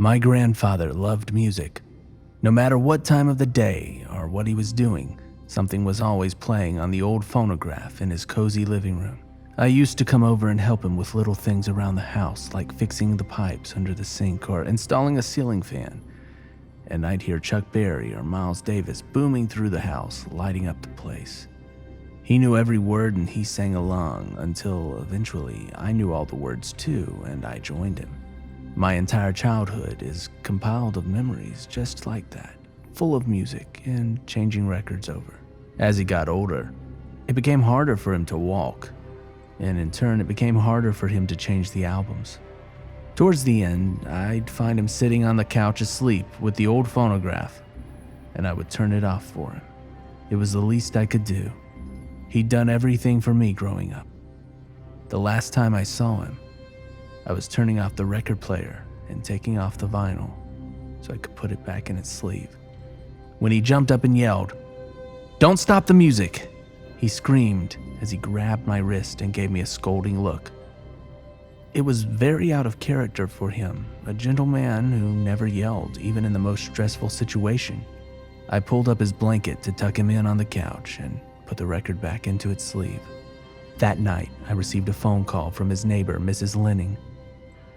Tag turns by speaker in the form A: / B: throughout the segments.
A: My grandfather loved music. No matter what time of the day or what he was doing, something was always playing on the old phonograph in his cozy living room. I used to come over and help him with little things around the house, like fixing the pipes under the sink or installing a ceiling fan. And I'd hear Chuck Berry or Miles Davis booming through the house, lighting up the place. He knew every word and he sang along until eventually I knew all the words too and I joined him. My entire childhood is compiled of memories just like that, full of music and changing records over. As he got older, it became harder for him to walk, and in turn it became harder for him to change the albums. Towards the end, I'd find him sitting on the couch asleep with the old phonograph, and I would turn it off for him. It was the least I could do. He'd done everything for me growing up. The last time I saw him, I was turning off the record player and taking off the vinyl so I could put it back in its sleeve. When he jumped up and yelled, "Don't stop the music!" he screamed as he grabbed my wrist and gave me a scolding look. It was very out of character for him, a gentleman who never yelled, even in the most stressful situation. I pulled up his blanket to tuck him in on the couch and put the record back into its sleeve. That night, I received a phone call from his neighbor, Mrs. Lenning.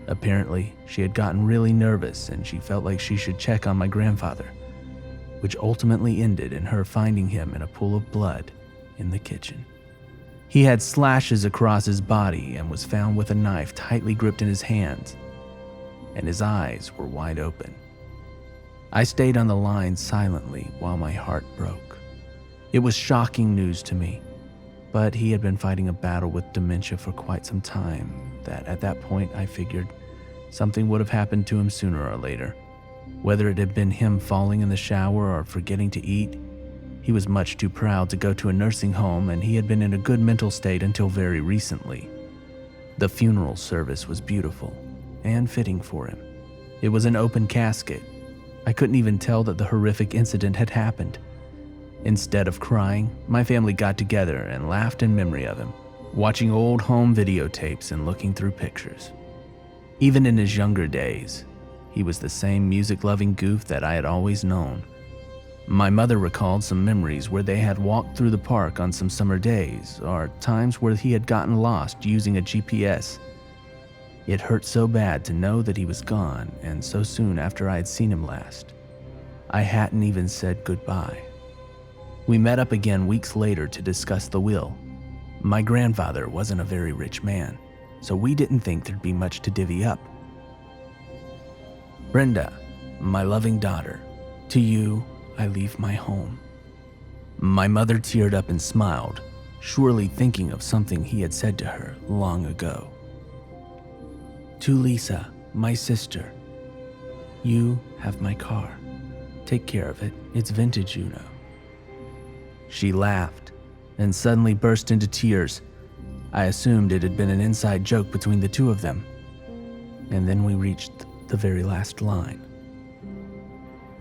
A: Apparently, she had gotten really nervous and she felt like she should check on my grandfather, which ultimately ended in her finding him in a pool of blood in the kitchen. He had slashes across his body and was found with a knife tightly gripped in his hands, and his eyes were wide open. I stayed on the line silently while my heart broke. It was shocking news to me, but he had been fighting a battle with dementia for quite some time that at that point I figured something would have happened to him sooner or later. Whether it had been him falling in the shower or forgetting to eat, he was much too proud to go to a nursing home and he had been in a good mental state until very recently. The funeral service was beautiful and fitting for him. It was an open casket. I couldn't even tell that the horrific incident had happened. Instead of crying, my family got together and laughed in memory of him, watching old home videotapes and looking through pictures. Even in his younger days, he was the same music-loving goof that I had always known. My mother recalled some memories where they had walked through the park on some summer days, or times where he had gotten lost using a GPS. It hurt so bad to know that he was gone, and so soon after I had seen him last. I hadn't even said goodbye. We met up again weeks later to discuss the will. My grandfather wasn't a very rich man, so we didn't think there'd be much to divvy up. "Brenda, my loving daughter, to you I leave my home." My mother teared up and smiled, surely thinking of something he had said to her long ago. "To Lisa, my sister, you have my car. Take care of it. It's vintage, you know." She laughed and suddenly burst into tears. I assumed it had been an inside joke between the two of them. And then we reached the very last line.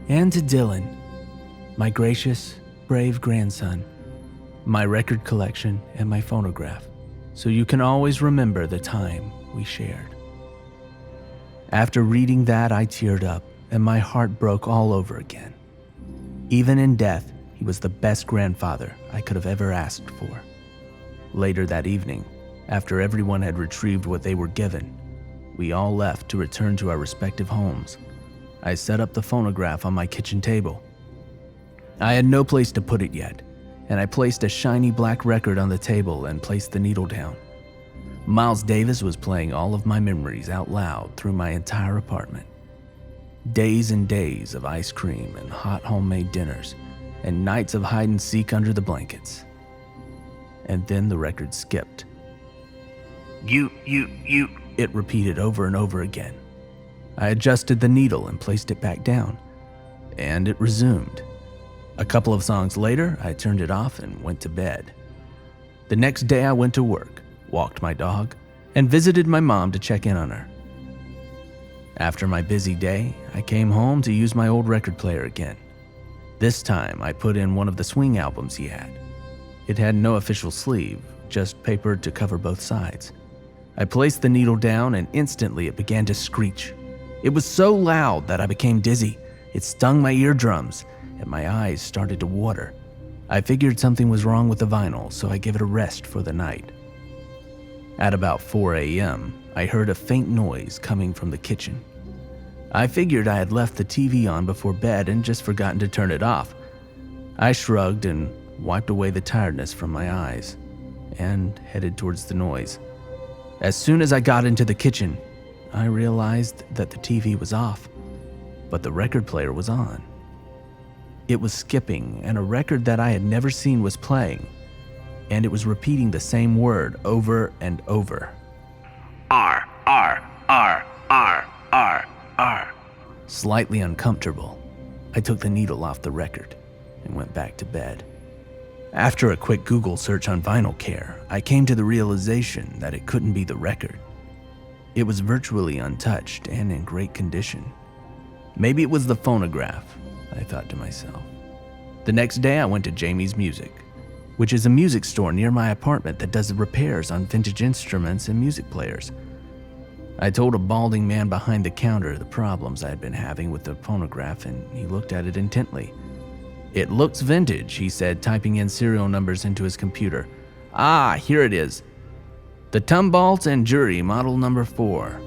A: "And to Dylan, my gracious, brave grandson, my record collection and my phonograph, so you can always remember the time we shared." After reading that, I teared up and my heart broke all over again. Even in death, he was the best grandfather I could have ever asked for. Later that evening, after everyone had retrieved what they were given, we all left to return to our respective homes. I set up the phonograph on my kitchen table. I had no place to put it yet, and I placed a shiny black record on the table and placed the needle down. Miles Davis was playing all of my memories out loud through my entire apartment. Days and days of ice cream and hot homemade dinners, and nights of hide and seek under the blankets. And then the record skipped. You, it repeated over and over again. I adjusted the needle and placed it back down, and it resumed. A couple of songs later, I turned it off and went to bed. The next day I went to work, walked my dog, and visited my mom to check in on her. After my busy day, I came home to use my old record player again. This time, I put in one of the swing albums he had. It had no official sleeve, just paper to cover both sides. I placed the needle down and instantly it began to screech. It was so loud that I became dizzy. It stung my eardrums, and my eyes started to water. I figured something was wrong with the vinyl, so I gave it a rest for the night. At about 4 a.m., I heard a faint noise coming from the kitchen. I figured I had left the TV on before bed and just forgotten to turn it off. I shrugged and wiped away the tiredness from my eyes and headed towards the noise. As soon as I got into the kitchen, I realized that the TV was off, but the record player was on. It was skipping, and a record that I had never seen was playing, and it was repeating the same word over and over. R, R, R, R, R, R. Slightly uncomfortable, I took the needle off the record and went back to bed. After a quick Google search on vinyl care, I came to the realization that it couldn't be the record. It was virtually untouched and in great condition. Maybe it was the phonograph, I thought to myself. The next day I went to Jamie's Music, which is a music store near my apartment that does repairs on vintage instruments and music players. I told a balding man behind the counter the problems I had been having with the phonograph, and he looked at it intently. "It looks vintage," he said, typing in serial numbers into his computer. "Ah, here it is. The Tumboldt and Jury, model number 4.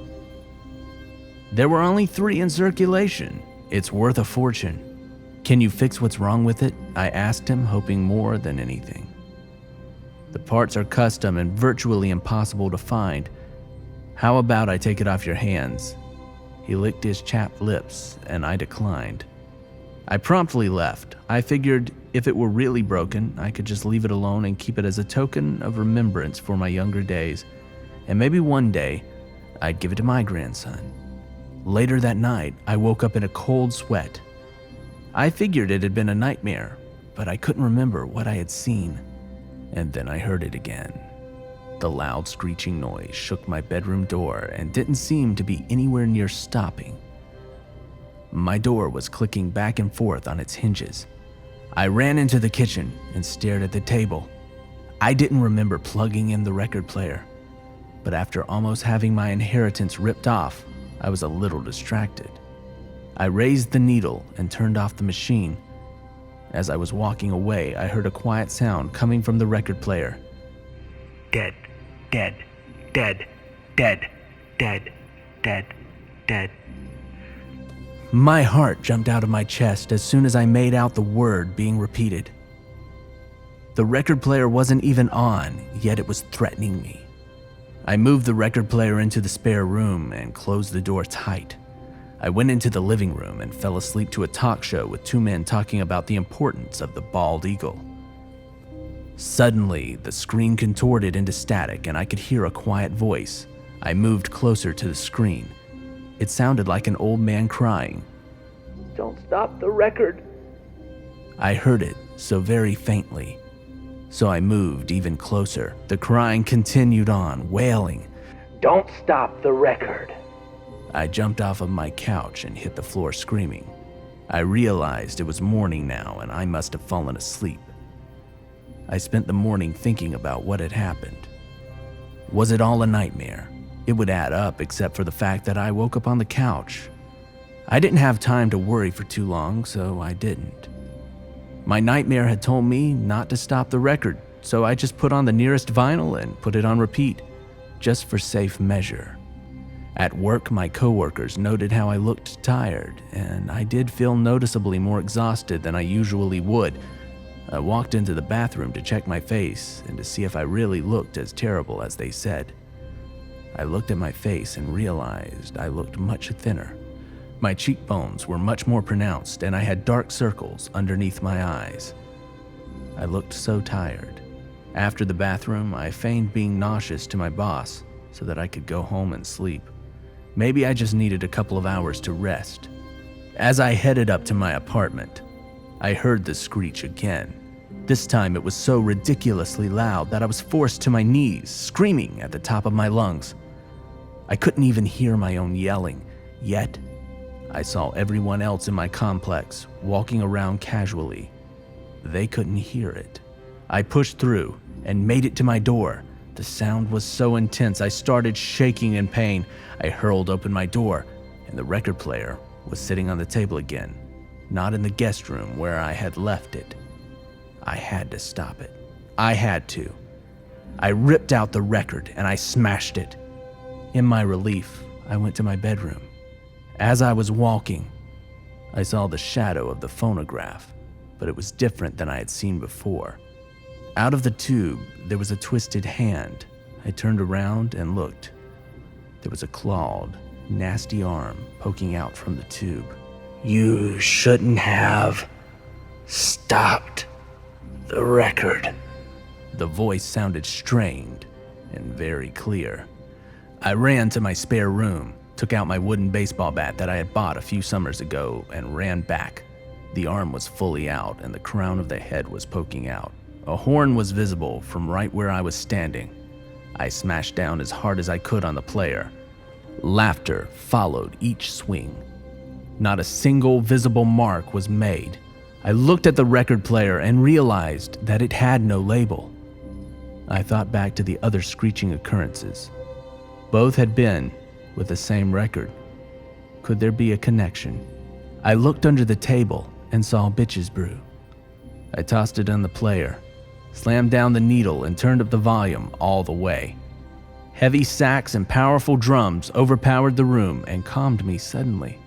A: There were only 3 in circulation. It's worth a fortune. Can you fix what's wrong with it?" I asked him, hoping more than anything. "The parts are custom and virtually impossible to find. How about I take it off your hands?" He licked his chapped lips, and I declined. I promptly left. I figured if it were really broken, I could just leave it alone and keep it as a token of remembrance for my younger days, and maybe one day I'd give it to my grandson. Later that night, I woke up in a cold sweat. I figured it had been a nightmare, but I couldn't remember what I had seen. And then I heard it again. The loud screeching noise shook my bedroom door and didn't seem to be anywhere near stopping. My door was clicking back and forth on its hinges. I ran into the kitchen and stared at the table. I didn't remember plugging in the record player, but after almost having my inheritance ripped off, I was a little distracted. I raised the needle and turned off the machine. As I was walking away, I heard a quiet sound coming from the record player. Dead, dead, dead, dead, dead, dead, dead. My heart jumped out of my chest as soon as I made out the word being repeated. The record player wasn't even on, yet it was threatening me. I moved the record player into the spare room and closed the door tight. I went into the living room and fell asleep to a talk show with 2 men talking about the importance of the bald eagle. Suddenly, the screen contorted into static and I could hear a quiet voice. I moved closer to the screen. It sounded like an old man crying. "Don't stop the record." I heard it so very faintly. So I moved even closer. The crying continued on, wailing, "Don't stop the record." I jumped off of my couch and hit the floor screaming. I realized it was morning now and I must have fallen asleep. I spent the morning thinking about what had happened. Was it all a nightmare? It would add up except for the fact that I woke up on the couch. I didn't have time to worry for too long, so I didn't. My nightmare had told me not to stop the record, so I just put on the nearest vinyl and put it on repeat, just for safe measure. At work, my coworkers noted how I looked tired, and I did feel noticeably more exhausted than I usually would. I walked into the bathroom to check my face and to see if I really looked as terrible as they said. I looked at my face and realized I looked much thinner. My cheekbones were much more pronounced and I had dark circles underneath my eyes. I looked so tired. After the bathroom, I feigned being nauseous to my boss so that I could go home and sleep. Maybe I just needed a couple of hours to rest. As I headed up to my apartment, I heard the screech again. This time it was so ridiculously loud that I was forced to my knees, screaming at the top of my lungs. I couldn't even hear my own yelling, yet I saw everyone else in my complex walking around casually. They couldn't hear it. I pushed through and made it to my door. The sound was so intense I started shaking in pain. I hurled open my door, and the record player was sitting on the table again, not in the guest room where I had left it. I had to stop it. I had to. I ripped out the record and I smashed it. In my relief, I went to my bedroom. As I was walking, I saw the shadow of the phonograph, but it was different than I had seen before. Out of the tube, there was a twisted hand. I turned around and looked. There was a clawed, nasty arm poking out from the tube. "You shouldn't have stopped the record." The voice sounded strained and very clear. I ran to my spare room, took out my wooden baseball bat that I had bought a few summers ago, and ran back. The arm was fully out and the crown of the head was poking out. A horn was visible from right where I was standing. I smashed down as hard as I could on the player. Laughter followed each swing. Not a single visible mark was made. I looked at the record player and realized that it had no label. I thought back to the other screeching occurrences. Both had been with the same record. Could there be a connection? I looked under the table and saw Bitches Brew. I tossed it on the player, slammed down the needle, and turned up the volume all the way. Heavy sax and powerful drums overpowered the room and calmed me suddenly.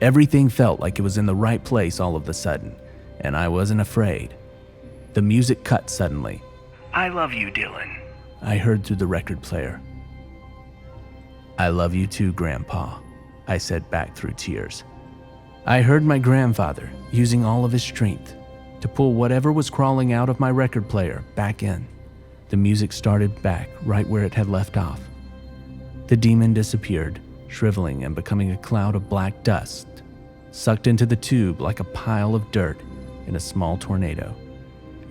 A: Everything felt like it was in the right place all of a sudden, and I wasn't afraid. The music cut suddenly. "I love you, Dylan," I heard through the record player. "I love you too, Grandpa," I said back through tears. I heard my grandfather using all of his strength to pull whatever was crawling out of my record player back in. The music started back right where it had left off. The demon disappeared, shriveling and becoming a cloud of black dust, sucked into the tube like a pile of dirt in a small tornado.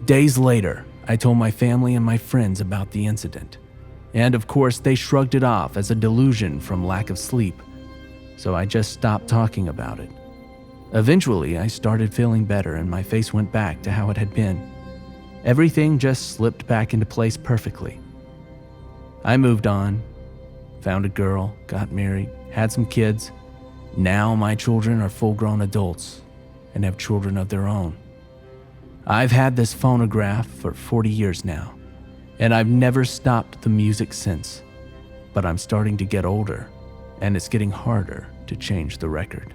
A: Days later, I told my family and my friends about the incident. And of course, they shrugged it off as a delusion from lack of sleep, so I just stopped talking about it. Eventually, I started feeling better and my face went back to how it had been. Everything just slipped back into place perfectly. I moved on, found a girl, got married, had some kids. Now my children are full-grown adults and have children of their own. I've had this phonograph for 40 years now, and I've never stopped the music since. But I'm starting to get older, and it's getting harder to change the record.